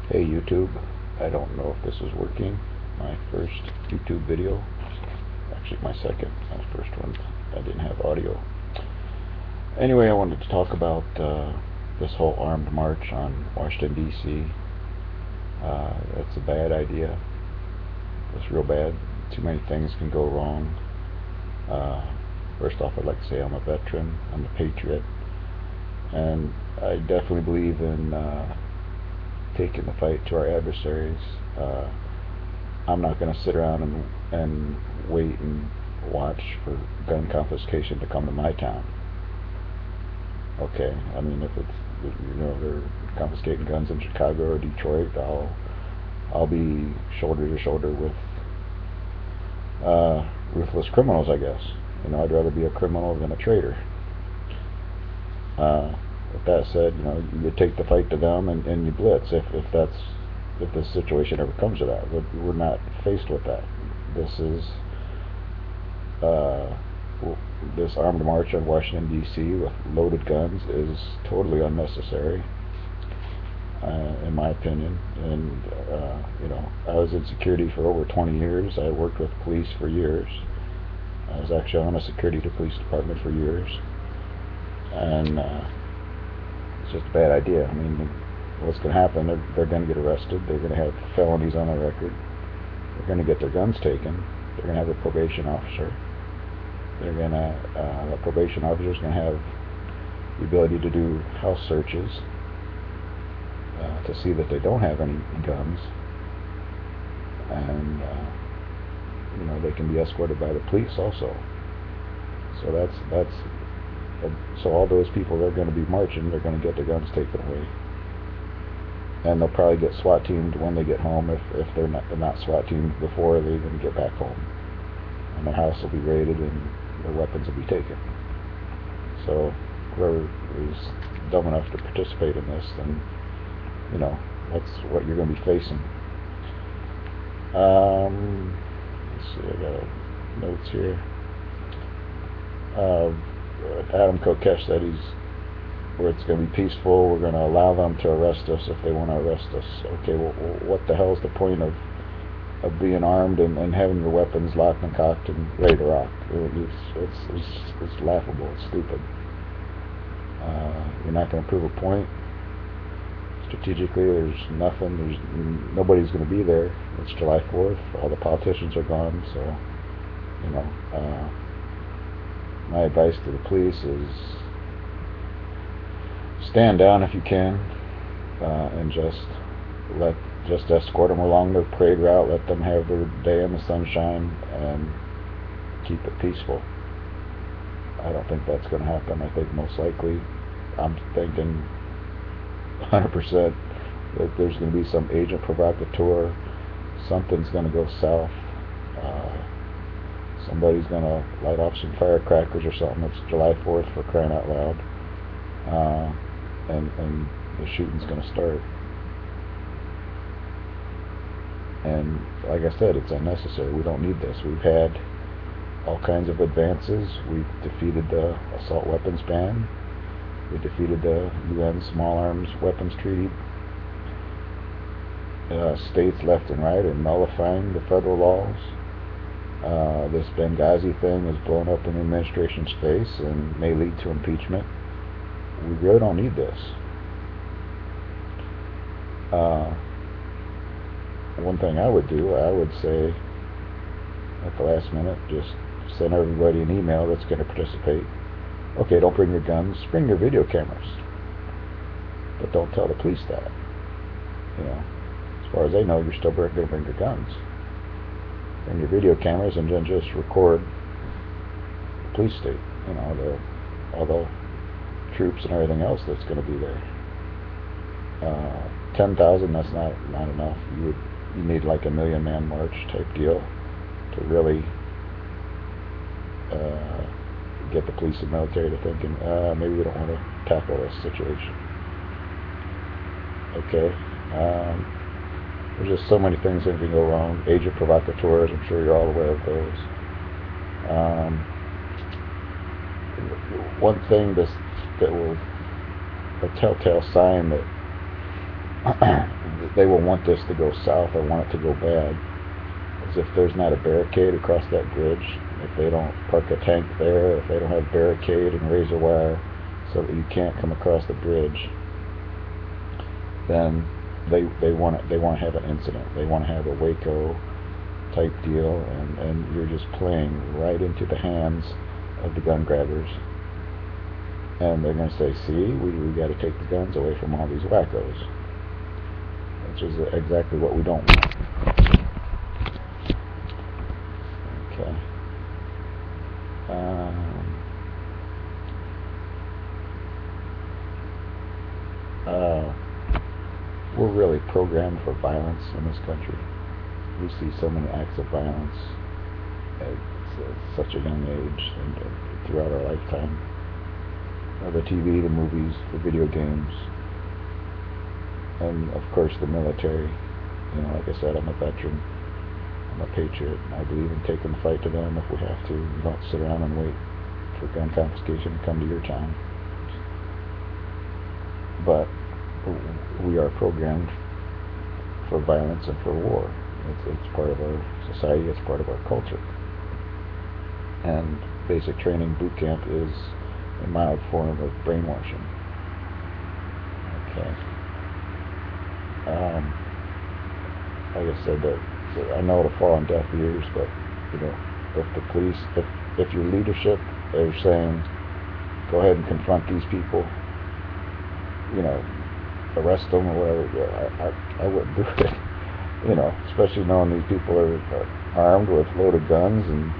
Hey YouTube, I don't know if this is working. My first YouTube video, actually my second. My first one, I didn't have audio. Anyway, I wanted to talk about this whole armed march on Washington D.C. That's a bad idea. It's real bad. Too many things can go wrong. Uh, First off, I'd like to say I'm a veteran. I'm a patriot, and I definitely believe in taking the fight to our adversaries. I'm not going to sit around and wait and watch for gun confiscation to come to my town. Okay, I mean if it's they're confiscating guns in Chicago or Detroit, I'll be shoulder to shoulder with ruthless criminals, I guess. I'd rather be a criminal than a traitor. Uh, with that said, you take the fight to them and you blitz if this situation ever comes to that. We're not faced with that. This is uh, this armed march on Washington D.C. with loaded guns is totally unnecessary, in my opinion. And I was in security for over 20 years. I worked with police for years. I was actually on a security to police department for years, and it's just a bad idea. I mean, what's going to happen? They're going to get arrested. They're going to have felonies on their record. They're going to get their guns taken. They're going to have a probation officer. The probation officer is going to have the ability to do house searches to see that they don't have any guns, and they can be escorted by the police also. So so all those people that are going to be marching, they're going to get their guns taken away, and they'll probably get SWAT teamed when they get home if they're not SWAT teamed before they even get back home, and their house will be raided and their weapons will be taken. So whoever is dumb enough to participate in this, then that's what you're going to be facing. Let's see, I got notes here. Adam Kokesh said where it's going to be peaceful, we're going to allow them to arrest us if they want to arrest us. Okay, well, what the hell is the point of being armed and having your weapons locked and cocked and ready to rock? It's laughable. It's stupid. You're not going to prove a point. Strategically, there's nobody's going to be there. It's July 4th. All the politicians are gone, so my advice to the police is stand down if you can, and just escort them along the parade route. Let them have their day in the sunshine and keep it peaceful. I don't think that's going to happen. I think most likely, I'm thinking 100% that there's going to be some agent provocateur. Something's going to go south. Somebody's going to light off some firecrackers or something. It's July 4th, for crying out loud. And the shooting's going to start. And like I said, it's unnecessary. We don't need this. We've had all kinds of advances. We've defeated the assault weapons ban. We defeated the UN Small Arms Weapons Treaty. States left and right are nullifying the federal laws. This Benghazi thing is blown up in the administration's face and may lead to impeachment. We really don't need this. One thing I would do, I would say at the last minute, just send everybody an email that's going to participate. Okay, don't bring your guns, bring your video cameras, but don't tell the police that. As far as they know, you're still going to bring your guns. Bring your video cameras and then just record the police state. All the troops and everything else that's going to be there. 10,000, that's not enough. You need like a 1,000,000-man march type deal to really get the police and military to thinking, maybe we don't want to tackle this situation. Okay. There's just so many things that can go wrong. Agent provocateurs, I'm sure you're all aware of those. One thing that will, a telltale sign that they will want this to go south or want it to go bad. Because if there's not a barricade across that bridge, if they don't park a tank there, if they don't have barricade and razor wire so that you can't come across the bridge, then they want to have an incident. They want to have a Waco type deal, and you're just playing right into the hands of the gun grabbers. And they're going to say, see, we got to take the guns away from all these wackos, which is exactly what we don't want. Okay. We're really programmed for violence in this country. We see so many acts of violence at such a young age and throughout our lifetime. The TV, the movies, the video games, and of course the military. You know, like I said, I'm a veteran. I'm a patriot. I believe in taking the fight to them if we have to. You don't sit around and wait for gun confiscation to come to your town. But we are programmed for violence and for war. It's part of our society. It's part of our culture. And basic training boot camp is a mild form of brainwashing. Okay. Like I said, that I know it'll fall on deaf ears, but you know, if the police, if your leadership is saying, go ahead and confront these people, you know, arrest them or whatever, I wouldn't do it. You know, especially knowing these people are armed with loaded guns, and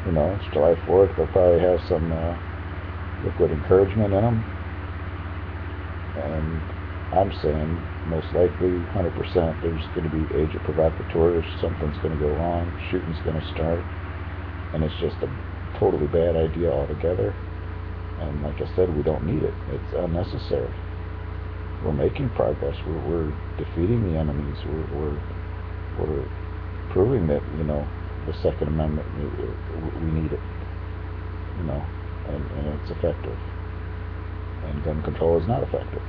you know, it's July 4th. They'll probably have some liquid encouragement in them, and I'm saying most likely 100% there's going to be agent provocateurs. Something's going to go wrong. Shooting's going to start, and it's just a totally bad idea altogether. And like I said, we don't need it. It's unnecessary. We're making progress. We're defeating the enemies. We're proving that, you know, the Second Amendment, we need it. You know, and it's effective. And gun control is not effective.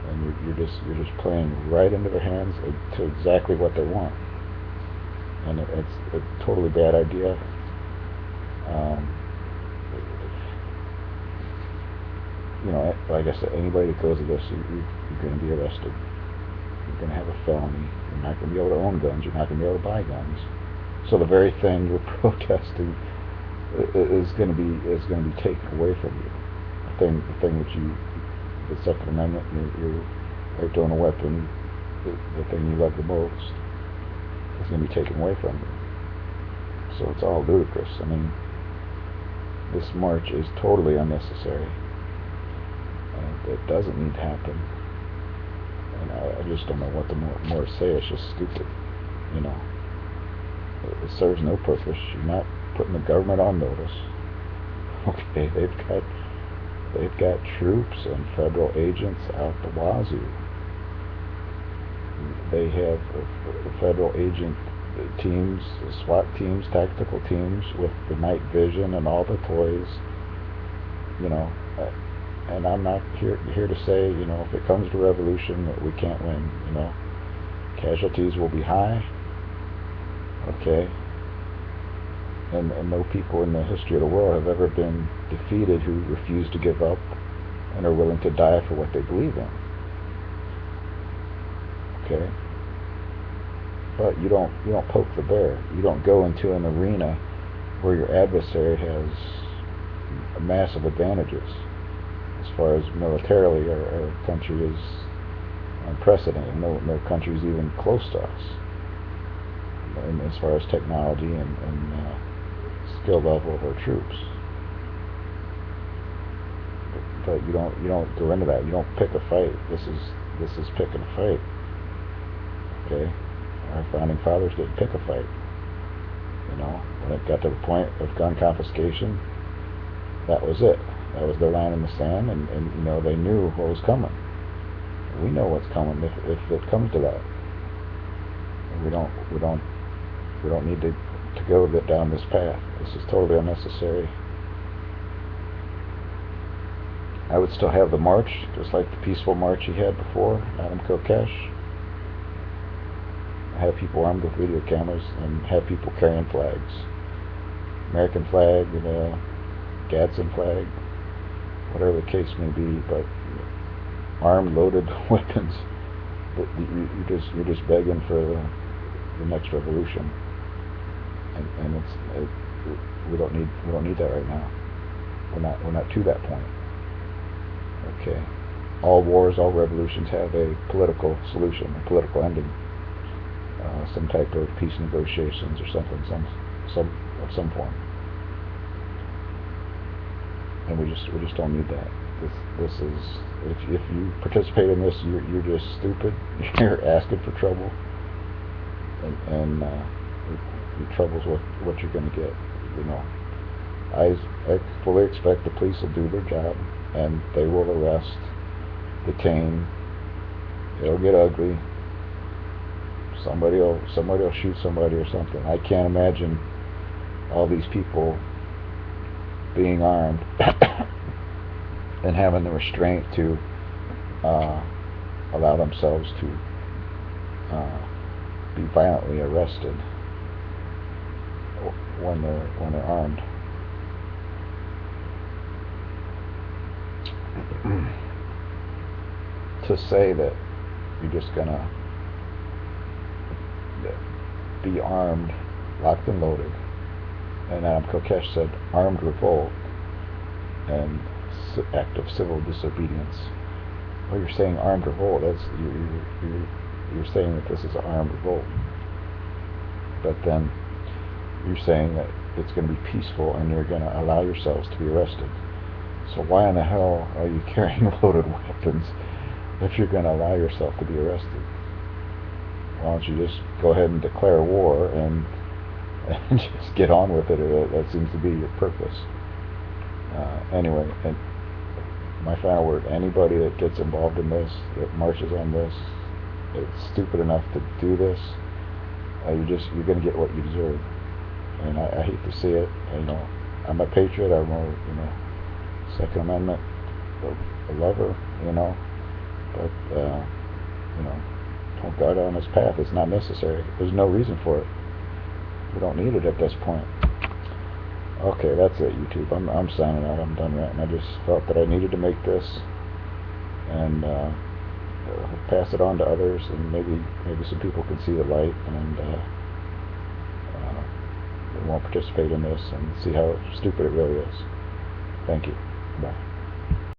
And you're just playing right into their hands to exactly what they want. And it's a totally bad idea. You know, like I said, anybody that goes to this, you're going to be arrested. You're going to have a felony. You're not going to be able to own guns. You're not going to be able to buy guns. So the very thing you're protesting is going to be taken away from you. The thing that the Second Amendment, your right to own a weapon, the thing you love the most, is going to be taken away from you. So it's all ludicrous. I mean, this march is totally unnecessary. And it doesn't need to happen. And I just don't know what more to say. It's just stupid. You know, it serves no purpose. You're not putting the government on notice. Okay, they've got troops and federal agents out the wazoo. They have federal agent teams, SWAT teams, tactical teams with the night vision and all the toys. You know, and I'm not here to say, you know, if it comes to revolution, that we can't win. You know, casualties will be high. Okay. And no people in the history of the world have ever been defeated who refuse to give up and are willing to die for what they believe in. Okay? But you don't poke the bear. You don't go into an arena where your adversary has massive advantages. As far as militarily, our country is unprecedented. No country's even close to us. And as far as technology and skill level of our troops, but you don't go into that. You don't pick a fight. This is picking a fight. Okay, our founding fathers didn't pick a fight. You know, when it got to the point of gun confiscation, that was it. That was their line in the sand, and you know, they knew what was coming. We know what's coming if it comes to that. And we don't need to go down this path. This is totally unnecessary. I would still have the march, just like the peaceful march he had before, Adam Kokesh. Have people armed with video cameras and have people carrying flags. American flag, Gadsden flag, whatever the case may be, but armed, loaded weapons. You're just begging for the next revolution, and we don't need that right now. We're not to that point. Okay, all wars, all revolutions have a political solution, a political ending, some type of peace negotiations or something, some of some form. And we just don't need that. This is, if you participate in this, you're just stupid. You're asking for trouble, and the trouble's what you're going to get. I fully expect the police will do their job, and they will arrest, detain. It'll get ugly. Somebody will shoot somebody or something. I can't imagine all these people being armed and having the restraint to allow themselves to be violently arrested when they're armed. To say that you're just gonna be armed, locked and loaded, and Adam Kokesh said armed revolt and act of civil disobedience. Well, you're saying armed revolt. That's you're saying that this is an armed revolt, but then you're saying that it's going to be peaceful and you're going to allow yourselves to be arrested. So why in the hell are you carrying loaded weapons if you're going to allow yourself to be arrested? Why don't you just go ahead and declare war and just get on with it? That seems to be your purpose. Anyway, and my final word: anybody that gets involved in this, that marches on this, it's stupid enough to do this. You're going to get what you deserve. And I hate to see it. I'm a patriot. I'm a Second Amendment a lover. But don't go down this path. It's not necessary. There's no reason for it. We don't need it at this point. Okay, that's it, YouTube. I'm signing out. I'm done ranting. I just felt that I needed to make this and pass it on to others, and maybe some people can see the light and they won't participate in this and see how stupid it really is. Thank you. Bye.